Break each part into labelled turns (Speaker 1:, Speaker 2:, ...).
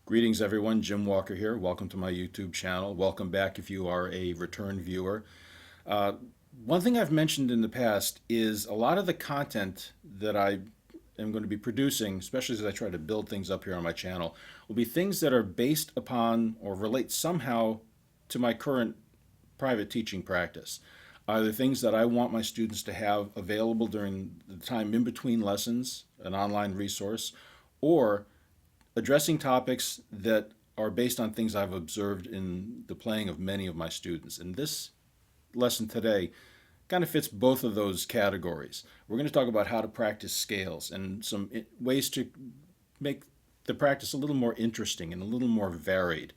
Speaker 1: Greetings, everyone. Jim Walker here. Welcome to my YouTube channel. Welcome back if you are a return viewer. Uh, One thing I've mentioned in the past is a lot of the content that I am going to be producing, especially as I try to build things up here on my channel, will be things that are based upon or relate somehow to my current private teaching practice. Either things that I want my students to have available during the time in between lessons, an online resource, or addressing topics that are based on things I've observed in the playing of many of my students. And this lesson today kind of fits both of those categories. We're going to talk about how to practice scales and some ways to make the practice a little more interesting and a little more varied,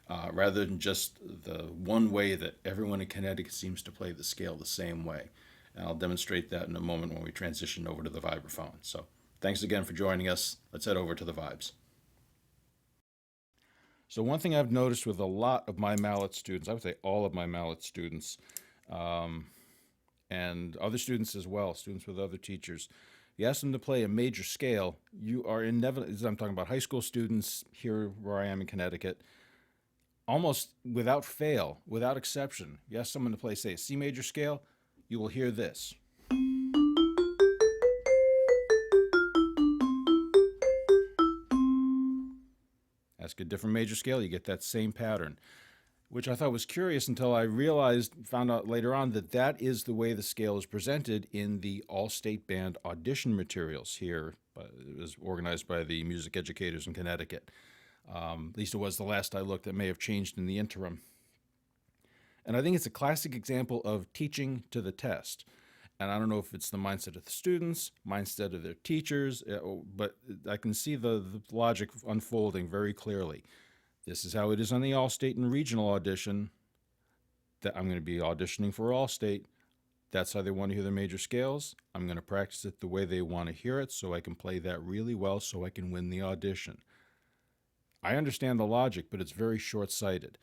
Speaker 1: rather than just the one way that everyone in Connecticut seems to play the scale the same way. And I'll demonstrate that in a moment when we transition over to the vibraphone. So thanks again for joining us. Let's head over to the vibes. So one thing I've noticed with a lot of my mallet students, I would say all of my mallet students, um, and other students as well, students with other teachers, you ask them to play a major scale, you are inevitably, I'm talking about high school students here where I am in Connecticut, almost without fail, without exception, you ask someone to play, say, a C major scale, you will hear this. Ask a different major scale, you get that same pattern, which I thought was curious until I found out later on that that is the way the scale is presented in the All-State Band audition materials here. It was organized by the music educators in Connecticut. At least it was the last I looked. That may have changed in the interim. And I think it's a classic example of teaching to the test. And I don't know if it's the mindset of the students, mindset of their teachers, but I can see the logic unfolding very clearly. This is how it is on the All-State and regional audition. That I'm going to be auditioning for All-State. That's how they want to hear the major scales. I'm going to practice it the way they want to hear it so I can play that really well so I can win the audition. I understand the logic, but it's very short-sighted.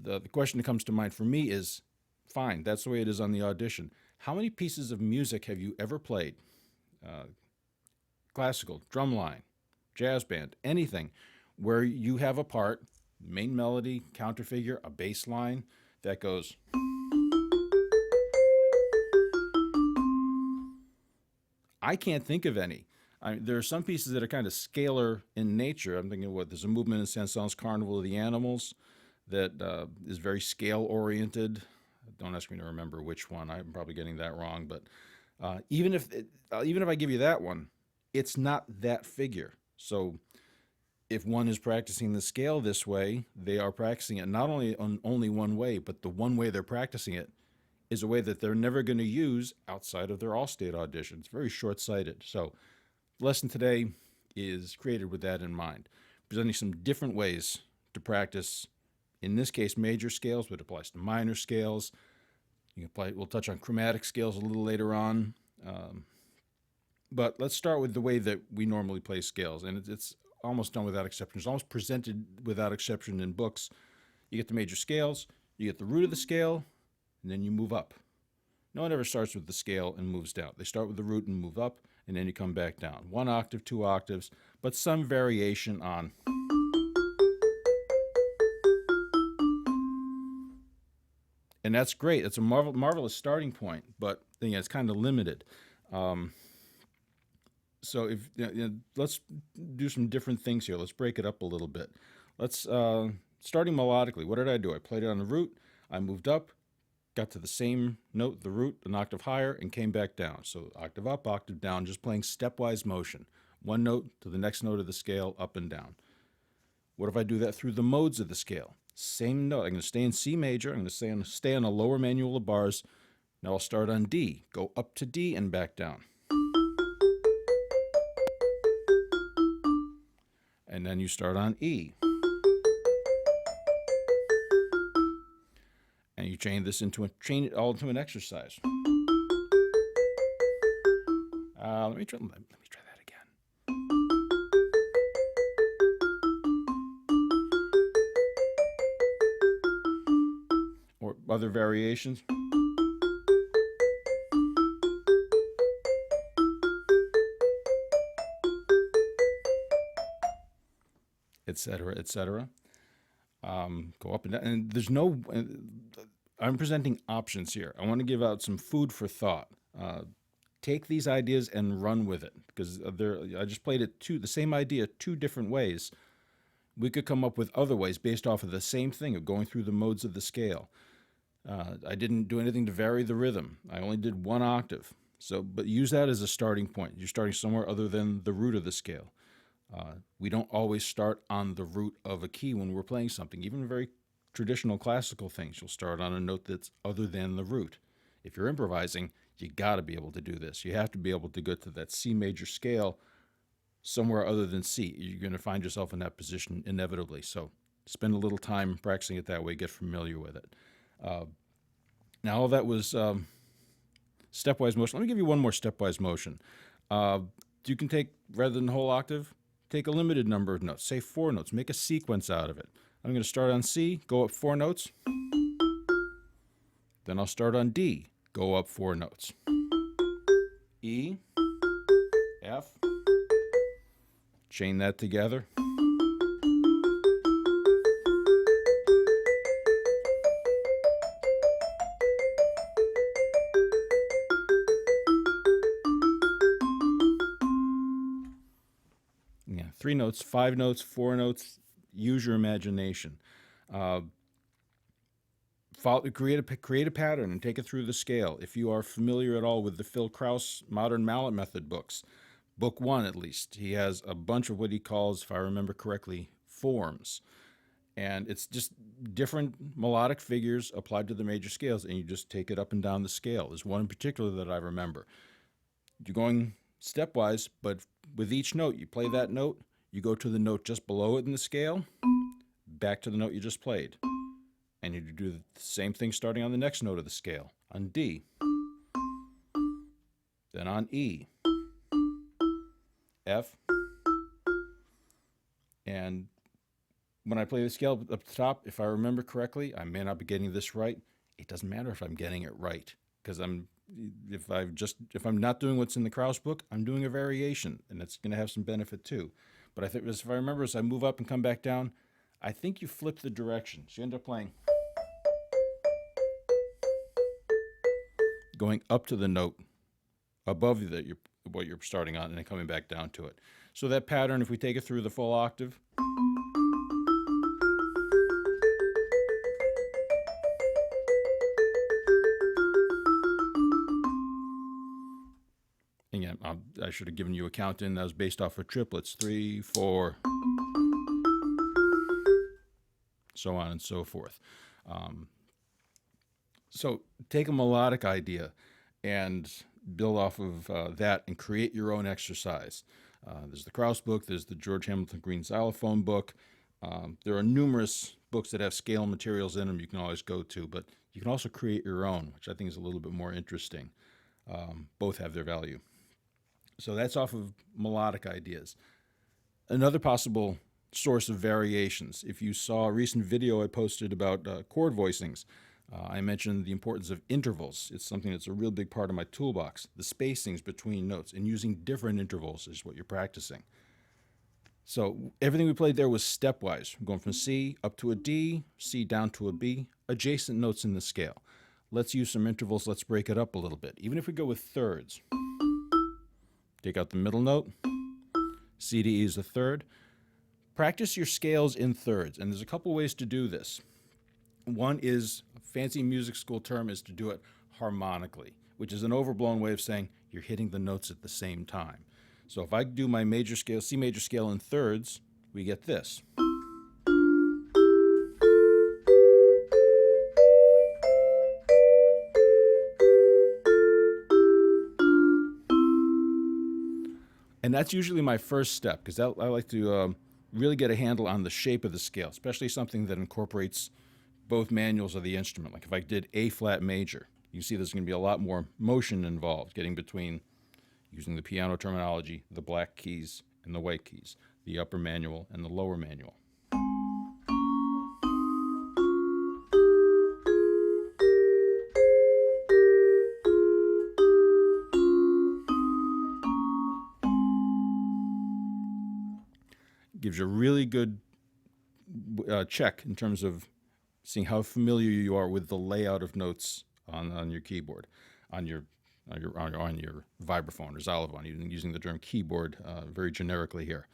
Speaker 1: The question that comes to mind for me is, fine, that's the way it is on the audition. How many pieces of music have you ever played? Classical, drumline, jazz band, anything, where you have a part, main melody, counterfigure, a bass line that goes. I can't think of any. There are some pieces that are kind of scalar in nature. I'm thinking, there's a movement in Saint-Saëns' Carnival of the Animals that is very scale-oriented. Don't ask me to remember which one. I'm probably getting that wrong. But even if I give you that one, it's not that figure. So if one is practicing the scale this way, they are practicing it not only on only one way, but the one way they're practicing it is a way that they're never going to use outside of their All-State audition. It's very short-sighted. So the lesson today is created with that in mind, presenting some different ways to practice, in this case, major scales, but it applies to minor scales. We'll touch on chromatic scales a little later on. But let's start with the way that we normally play scales, and it's almost done without exception. It's almost presented without exception in books. You get the major scales, you get the root of the scale, and then you move up. No one ever starts with the scale and moves down. They start with the root and move up, and then you come back down. 1 octave, 2 octaves, but some variation on. And that's great. It's a marvelous starting point, but it's kind of limited. So let's do some different things here. Let's break it up a little bit. Starting melodically, what did I do? I played it on the root, I moved up, got to the same note, the root, an octave higher, and came back down. So octave up, octave down, just playing stepwise motion. One note to the next note of the scale, up and down. What if I do that through the modes of the scale? Same note. I'm going to stay in C major. I'm going to stay on a lower manual of bars. Now I'll start on D. Go up to D and back down. And then you start on E. And you chain it all into an exercise. Let me try that again. Or other variations. et cetera, et cetera. Go up and down. And there's no, I'm presenting options here. I want to give out some food for thought. Take these ideas and run with it, because I just played it the same idea two different ways. We could come up with other ways based off of the same thing of going through the modes of the scale. I didn't do anything to vary the rhythm. I only did one octave. So, but use that as a starting point. You're starting somewhere other than the root of the scale. We don't always start on the root of a key when we're playing something. Even very traditional classical things, you'll start on a note that's other than the root. If you're improvising, you got to be able to do this. You have to be able to go to that C major scale somewhere other than C. You're going to find yourself in that position inevitably. So spend a little time practicing it that way. Get familiar with it. Now, all that was stepwise motion. Let me give you one more stepwise motion. You can take, rather than the whole octave, take a limited number of notes, say 4 notes, make a sequence out of it. I'm going to start on C, go up 4 notes. Then I'll start on D, go up 4 notes. E, F, chain that together. Yeah, 3 notes, 5 notes, 4 notes. Use your imagination. Create a pattern and take it through the scale. If you are familiar at all with the Phil Krauss Modern Mallet Method books, book 1 at least, he has a bunch of what he calls, if I remember correctly, forms. And it's just different melodic figures applied to the major scales, and you just take it up and down the scale. There's one in particular that I remember. You're going stepwise, but with each note, you play that note, you go to the note just below it in the scale, back to the note you just played. And you do the same thing starting on the next note of the scale, on D, then on E, F, and when I play the scale up the top, if I remember correctly, I may not be getting this right. It doesn't matter if I'm getting it right, because if I'm not doing what's in the Krauss book, I'm doing a variation, and it's going to have some benefit too. But I think, if I remember, as I move up and come back down, I think you flip the direction. So you end up playing, going up to the note above what you're starting on, and then coming back down to it. So that pattern, if we take it through the full octave, again, I should have given you a count in that was based off of triplets, 3, 4, so on and so forth. So take a melodic idea and build off of that and create your own exercise. There's the Krauss book, there's the George Hamilton Green xylophone book. There are numerous books that have scale materials in them you can always go to, but you can also create your own, which I think is a little bit more interesting. Both have their value. So that's off of melodic ideas. Another possible source of variations, if you saw a recent video I posted about chord voicings, I mentioned the importance of intervals. It's something that's a real big part of my toolbox. The spacings between notes and using different intervals is what you're practicing. So everything we played there was stepwise. We're going from C up to a D, C down to a B, adjacent notes in the scale. Let's use some intervals. Let's break it up a little bit. Even if we go with thirds, take out the middle note, C to E is a third. Practice your scales in thirds, and there's a couple ways to do this. One is, a fancy music school term is to do it harmonically, which is an overblown way of saying you're hitting the notes at the same time. So if I do my major scale, C major scale in thirds, we get this. And that's usually my first step, because I like to really get a handle on the shape of the scale, especially something that incorporates both manuals of the instrument. Like if I did A flat major, you see there's going to be a lot more motion involved, getting between, using the piano terminology, the black keys and the white keys, the upper manual and the lower manual. Gives you a really good check in terms of seeing how familiar you are with the layout of notes on your keyboard, on your on your vibraphone or xylophone, using the term keyboard very generically here.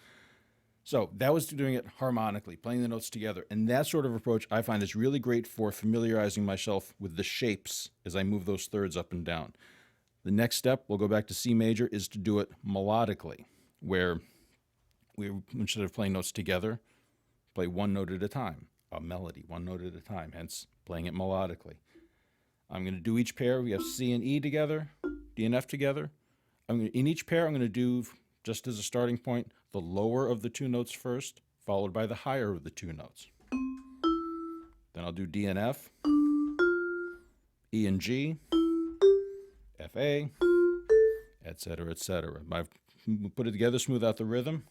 Speaker 1: So that was doing it harmonically, playing the notes together. And that sort of approach I find is really great for familiarizing myself with the shapes as I move those thirds up and down. The next step, we'll go back to C major, is to do it melodically, where we, instead of playing notes together, play one note at a time, a melody, one note at a time, hence playing it melodically. I'm going to do each pair. We have C and E together, D and F together. In each pair, I'm going to do, just as a starting point, the lower of the two notes first, followed by the higher of the two notes. Then I'll do D and F, E and G, F A, etc., etc. I've put it together, smooth out the rhythm.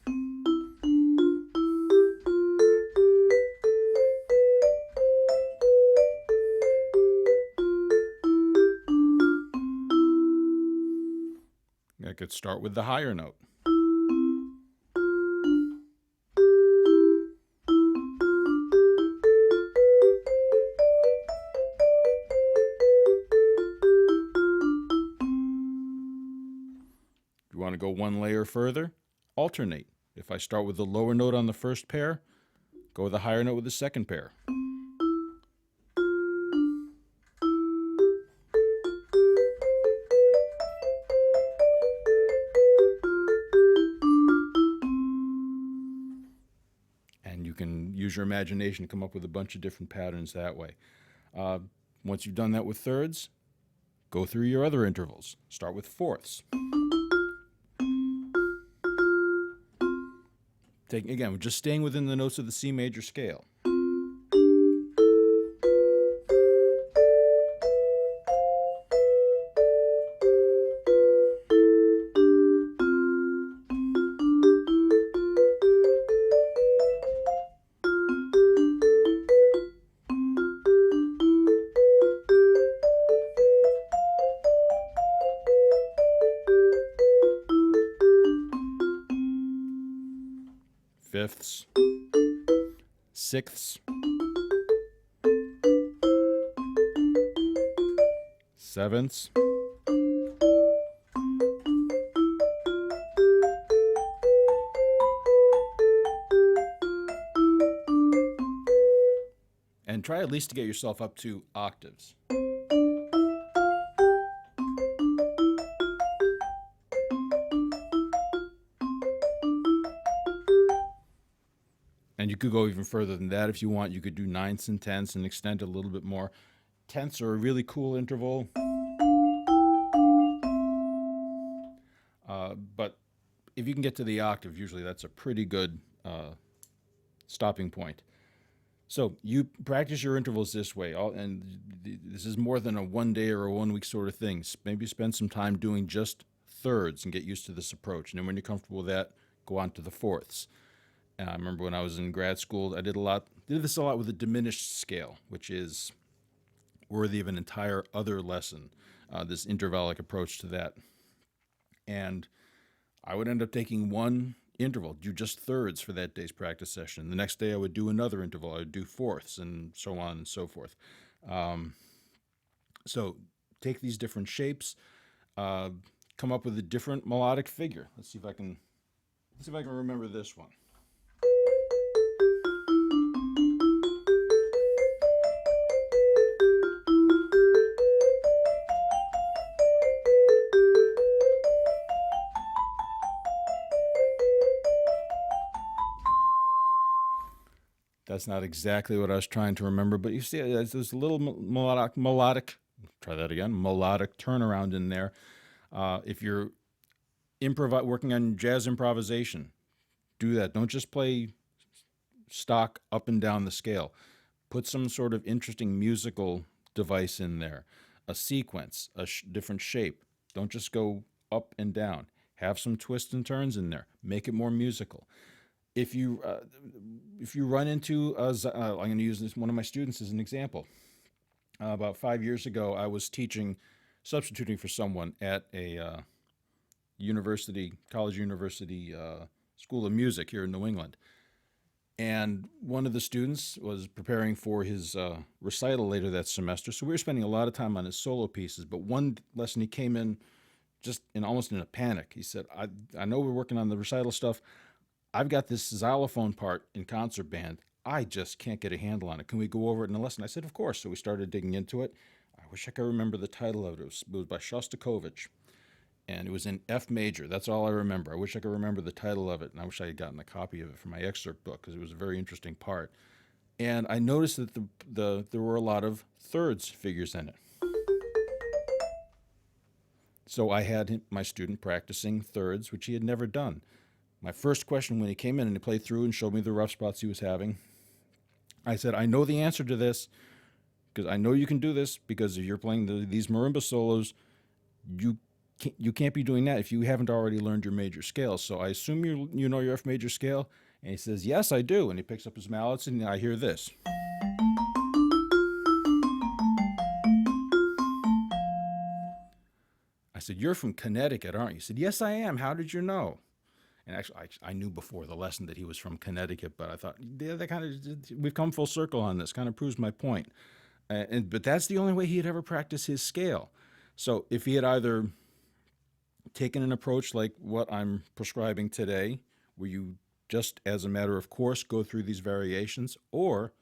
Speaker 1: I could start with the higher note. If you want to go one layer further, alternate. If I start with the lower note on the first pair, go with the higher note with the second pair. And you can use your imagination to come up with a bunch of different patterns that way. Once you've done that with thirds, go through your other intervals. Start with fourths. Again, we're just staying within the notes of the C major scale. Fifths, sixths, sevenths, and try at least to get yourself up to octaves. And you could go even further than that if you want. You could do ninths and tenths and extend it a little bit more. Tenths are a really cool interval. But if you can get to the octave, usually that's a pretty good stopping point. So you practice your intervals this way, and this is more than a 1 day or a 1 week sort of thing. Maybe spend some time doing just thirds and get used to this approach. And then when you're comfortable with that, go on to the fourths. I remember when I was in grad school, I did this a lot with a diminished scale, which is worthy of an entire other lesson, this intervallic approach to that. And I would end up taking one interval, do just thirds for that day's practice session. The next day I would do another interval. I would do fourths and so on and so forth. So take these different shapes, come up with a different melodic figure. Let's see if I can remember this one. That's not exactly what I was trying to remember, but you see, there's a little melodic, try that again, melodic turnaround in there. If you're working on jazz improvisation, do that. Don't just play stock up and down the scale. Put some sort of interesting musical device in there, a sequence, a different shape. Don't just go up and down. Have some twists and turns in there. Make it more musical. If you run into I'm going to use one of my students as an example. About 5 years ago, I was substituting for someone at a college university school of music here in New England. And one of the students was preparing for his recital later that semester. So we were spending a lot of time on his solo pieces. But one lesson he came in just almost in a panic. He said, I know we're working on the recital stuff. I've got this xylophone part in concert band. I just can't get a handle on it. Can we go over it in a lesson? I said, of course. So we started digging into it. I wish I could remember the title of it. It was by Shostakovich, and it was in F major. That's all I remember. I wish I could remember the title of it, and I wish I had gotten a copy of it for my excerpt book because it was a very interesting part. And I noticed that there were a lot of thirds figures in it. So I had my student practicing thirds, which he had never done. My first question when he came in and he played through and showed me the rough spots he was having, I said, I know the answer to this because I know you can do this because if you're playing these marimba solos, you can't be doing that if you haven't already learned your major scales. So I assume you know your F major scale. And he says, yes, I do. And he picks up his mallets and I hear this. I said, you're from Connecticut, aren't you? He said, yes, I am. How did you know? And actually, I knew before the lesson that he was from Connecticut, but I thought, yeah, we've come full circle on this. Kind of proves my point. But that's the only way he had ever practiced his scale. So if he had either taken an approach like what I'm prescribing today, where you just as a matter of course go through these variations, or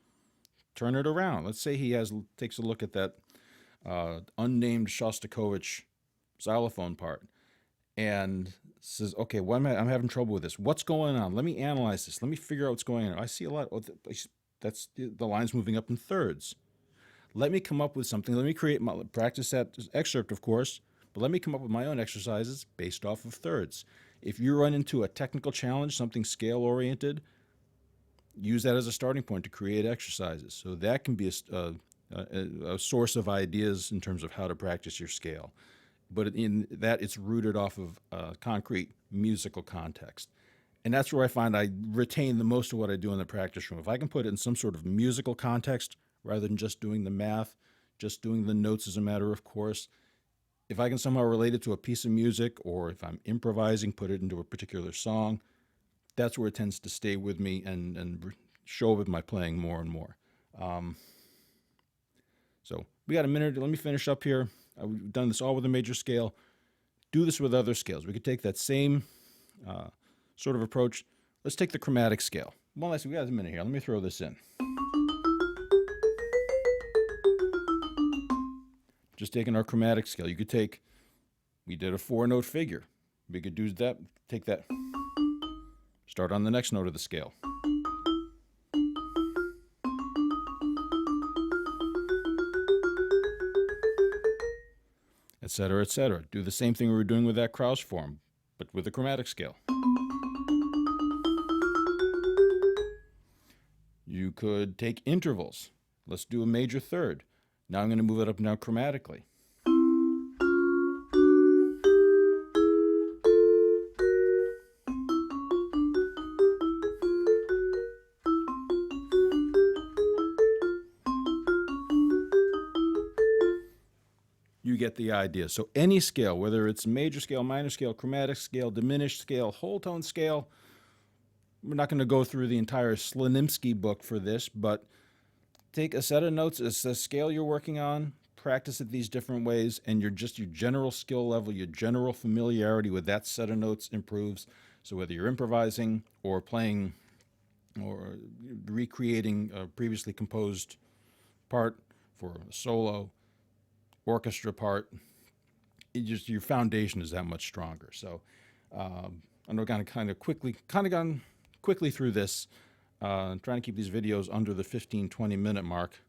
Speaker 1: turn it around. Let's say he takes a look at that unnamed Shostakovich xylophone part and says, okay, I'm having trouble with this. What's going on? Let me analyze this. Let me figure out what's going on. I see a lot. That's the lines moving up in thirds. Let me come up with something. Let me practice that excerpt, of course, but let me come up with my own exercises based off of thirds. If you run into a technical challenge, something scale-oriented, use that as a starting point to create exercises. So that can be a source of ideas in terms of how to practice your scale. But in that, it's rooted off of concrete musical context. And that's where I find I retain the most of what I do in the practice room. If I can put it in some sort of musical context rather than just doing the math, just doing the notes as a matter of course, if I can somehow relate it to a piece of music, or if I'm improvising, put it into a particular song, that's where it tends to stay with me and show up with my playing more and more. So we got a minute. Let me finish up here. We've done this all with a major scale. Do this with other scales. We could take that same sort of approach. Let's take the chromatic scale. Well, we got a minute here. Let me throw this in. Just taking our chromatic scale. We did a 4-note figure. We could do that, take that, start on the next note of the scale. Etc., etc. Do the same thing we were doing with that Krauss form, but with a chromatic scale. You could take intervals. Let's do a major third. Now I'm going to move it up now chromatically. You get the idea. So any scale, whether it's major scale, minor scale, chromatic scale, diminished scale, whole tone scale, we're not going to go through the entire Slonimsky book for this, but take a set of notes, it's a scale you're working on, practice it these different ways, and your general skill level, your general familiarity with that set of notes improves. So whether you're improvising or playing or recreating a previously composed part for a solo, orchestra part, your foundation is that much stronger. So I know I've kind of gone quickly through this. I'm trying to keep these videos under the 15-20 minute mark.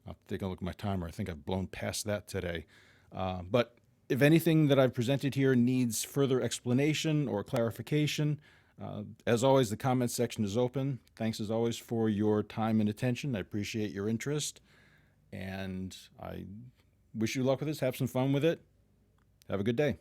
Speaker 1: I'll take a look at my timer. I think I've blown past that today. But if anything that I've presented here needs further explanation or clarification, as always, the comment section is open. Thanks as always for your time and attention. I appreciate your interest, and I wish you luck with this. Have some fun with it. Have a good day.